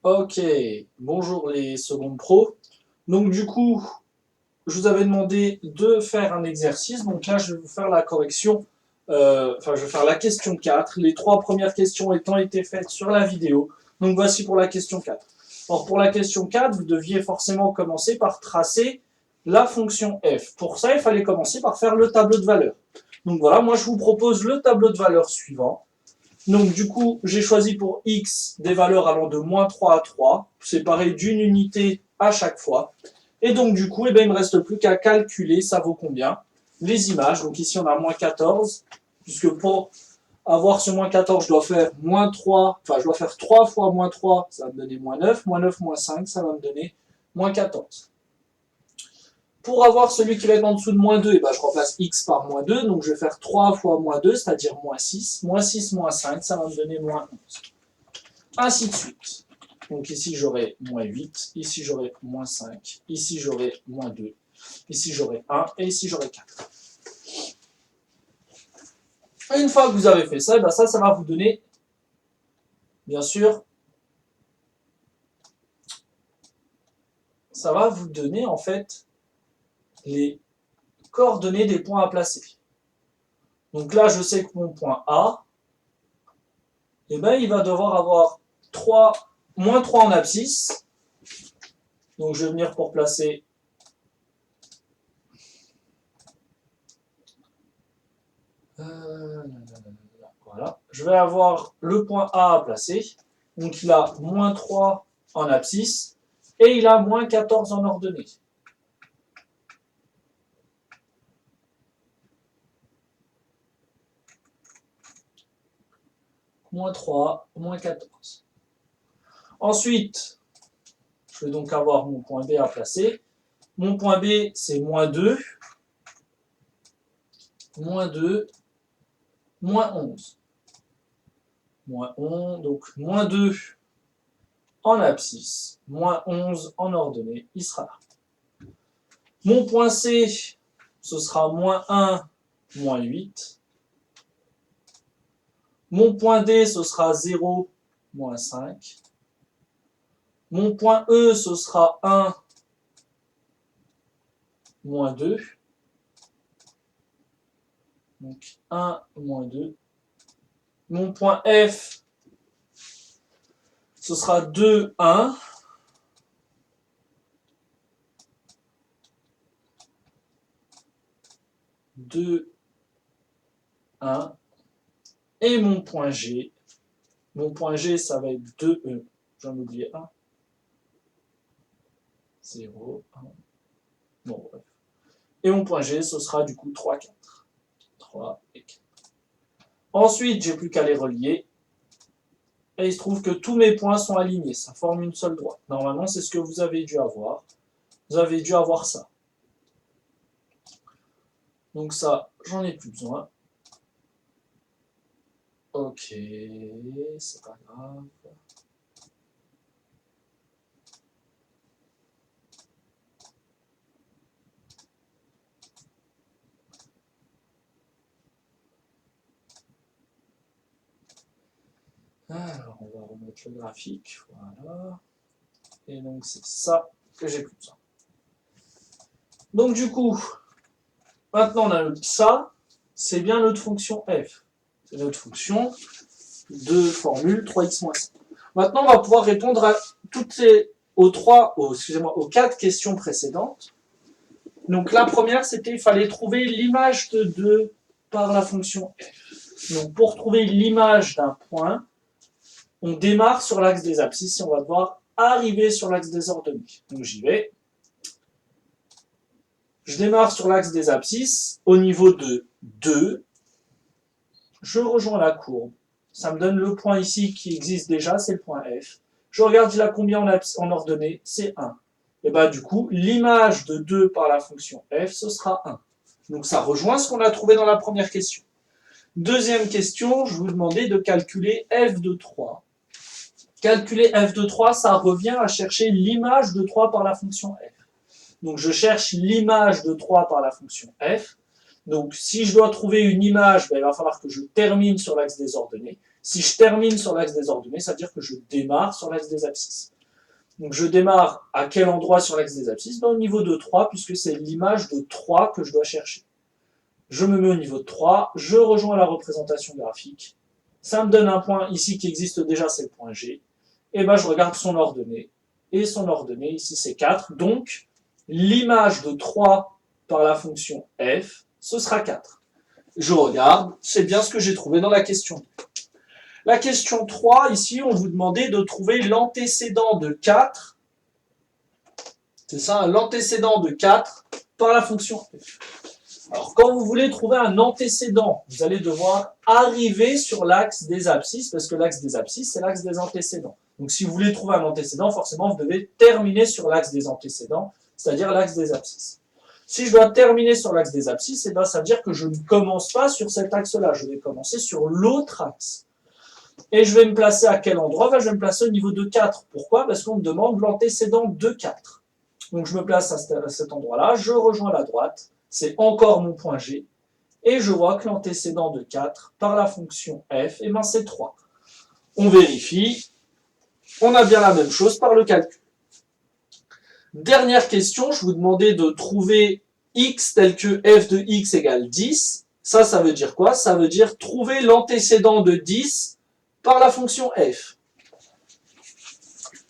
Ok, bonjour les secondes pro. Donc du coup, je vous avais demandé de faire un exercice. Donc là, je vais vous faire la correction. Je vais faire la question 4. Les trois premières questions étant été faites sur la vidéo. Donc voici pour la question 4. Alors pour la question 4, vous deviez forcément commencer par tracer la fonction f. Pour ça, il fallait commencer par faire le tableau de valeurs. Donc voilà, moi je vous propose le tableau de valeurs suivant. Donc du coup, j'ai choisi pour x des valeurs allant de moins 3 à 3, séparées d'une unité à chaque fois. Et donc du coup, il ne me reste plus qu'à calculer, ça vaut combien, les images. Donc ici, on a moins 14, puisque pour avoir ce moins 14, je dois faire moins 3, je dois faire 3 fois moins 3, ça va me donner moins 9, moins 5, ça va me donner moins 14. Pour avoir celui qui va être en dessous de moins 2, je remplace x par moins 2, donc je vais faire 3 fois moins 2, c'est-à-dire moins 6. Moins 6, moins 5, ça va me donner moins 11. Ainsi de suite. Donc ici j'aurai moins 8, ici j'aurai moins 5, ici j'aurai moins 2, ici j'aurai 1 et ici j'aurai 4. Et une fois que vous avez fait ça, ça va vous donner, bien sûr, ça va vous donner en fait les coordonnées des points à placer. Donc là, je sais que mon point A, il va devoir avoir moins 3 en abscisse. Donc je vais venir pour placer voilà. Je vais avoir le point A à placer. Donc il a moins 3 en abscisse et il a moins 14 en ordonnée. Moins 3, moins 14. Ensuite, je vais donc avoir mon point B à placer. Mon point B, c'est moins 2, moins 2, moins 11. Moins 11, donc moins 2 en abscisse, moins 11 en ordonnée, il sera là. Mon point C, ce sera moins 1, moins 8. Mon point D, ce sera 0, moins 5. Mon point E, ce sera 1, moins 2. Donc 1, moins 2. Mon point F, ce sera 2, 1. Deux, 1. Et mon point G, ça va être 2, j'en oubliais 1. 0, 1. Bon, bref. Et mon point G, ce sera du coup 3, 4. 3 et 4. Ensuite, j'ai plus qu'à les relier. Et il se trouve que tous mes points sont alignés. Ça forme une seule droite. Normalement, c'est ce que vous avez dû avoir. Vous avez dû avoir ça. Donc ça, j'en ai plus besoin. Ok, c'est pas grave. Alors, on va remettre le graphique. Voilà. Et donc, c'est ça que j'ai plus besoin. Donc, du coup, maintenant, on a ça. C'est bien notre fonction f. C'est notre fonction de formule 3x-5. Maintenant, on va pouvoir répondre à aux 4 questions précédentes. Donc, la première, c'était il fallait trouver l'image de 2 par la fonction f. Donc, pour trouver l'image d'un point, on démarre sur l'axe des abscisses et on va devoir arriver sur l'axe des ordonnées. Donc j'y vais. Je démarre sur l'axe des abscisses au niveau de 2. Je rejoins la courbe. Ça me donne le point ici qui existe déjà, c'est le point F. Je regarde, il a combien en ordonnée? C'est 1. Et du coup, l'image de 2 par la fonction F, ce sera 1. Donc ça rejoint ce qu'on a trouvé dans la première question. Deuxième question, je vous demandais de calculer f de 3. Calculer f de 3, ça revient à chercher l'image de 3 par la fonction f. Donc je cherche l'image de 3 par la fonction f. Donc si je dois trouver une image, il va falloir que je termine sur l'axe des ordonnées. Si je termine sur l'axe des ordonnées, ça veut dire que je démarre sur l'axe des abscisses. Donc je démarre à quel endroit sur l'axe des abscisses? Au niveau de 3, puisque c'est l'image de 3 que je dois chercher. Je me mets au niveau de 3, je rejoins la représentation graphique. Ça me donne un point ici qui existe déjà, c'est le point G. Et ben je regarde son ordonnée. Et son ordonnée, ici c'est 4. Donc l'image de 3 par la fonction f, ce sera 4. Je regarde, c'est bien ce que j'ai trouvé dans la question. La question 3, ici, on vous demandait de trouver l'antécédent de 4. C'est ça, l'antécédent de 4 par la fonction f. Alors, quand vous voulez trouver un antécédent, vous allez devoir arriver sur l'axe des abscisses, parce que l'axe des abscisses, c'est l'axe des antécédents. Donc, si vous voulez trouver un antécédent, forcément, vous devez terminer sur l'axe des antécédents, c'est-à-dire l'axe des abscisses. Si je dois terminer sur l'axe des abscisses, eh ben, ça veut dire que je ne commence pas sur cet axe-là, je vais commencer sur l'autre axe. Et je vais me placer à quel endroit? Je vais me placer au niveau de 4. Pourquoi? Parce qu'on me demande l'antécédent de 4. Donc, je me place à cet endroit-là, je rejoins la droite, c'est encore mon point G, et je vois que l'antécédent de 4 par la fonction f, eh ben c'est 3. On vérifie, on a bien la même chose par le calcul. Dernière question, je vous demandais de trouver x tel que f de x égale 10. Ça veut dire quoi? Ça veut dire trouver l'antécédent de 10 par la fonction f.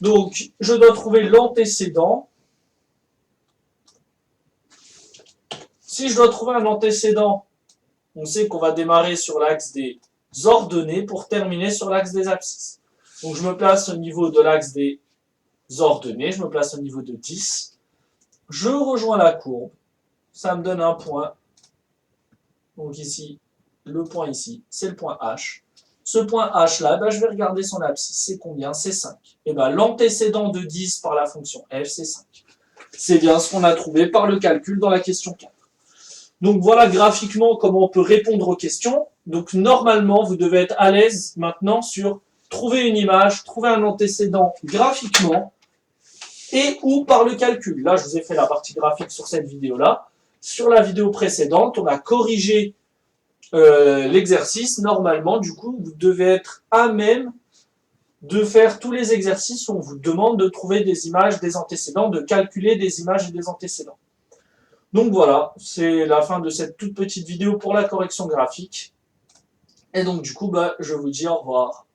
Donc, je dois trouver l'antécédent. Si je dois trouver un antécédent, on sait qu'on va démarrer sur l'axe des ordonnées pour terminer sur l'axe des abscisses. Donc je me place au niveau de l'axe des ordonnées, je me place au niveau de 10. Je rejoins la courbe, ça me donne un point. Donc ici, le point ici, c'est le point H. Ce point H là, je vais regarder son abscisse, c'est combien? C'est 5. Et l'antécédent de 10 par la fonction f, c'est 5. C'est bien ce qu'on a trouvé par le calcul dans la question 4. Donc voilà graphiquement comment on peut répondre aux questions. Donc normalement, vous devez être à l'aise maintenant sur trouver une image, trouver un antécédent graphiquement et ou par le calcul. Là, je vous ai fait la partie graphique sur cette vidéo-là. Sur la vidéo précédente, on a corrigé l'exercice. Normalement, du coup, vous devez être à même de faire tous les exercices où on vous demande de trouver des images, des antécédents, de calculer des images et des antécédents. Donc voilà, c'est la fin de cette toute petite vidéo pour la correction graphique. Et donc du coup, je vous dis au revoir.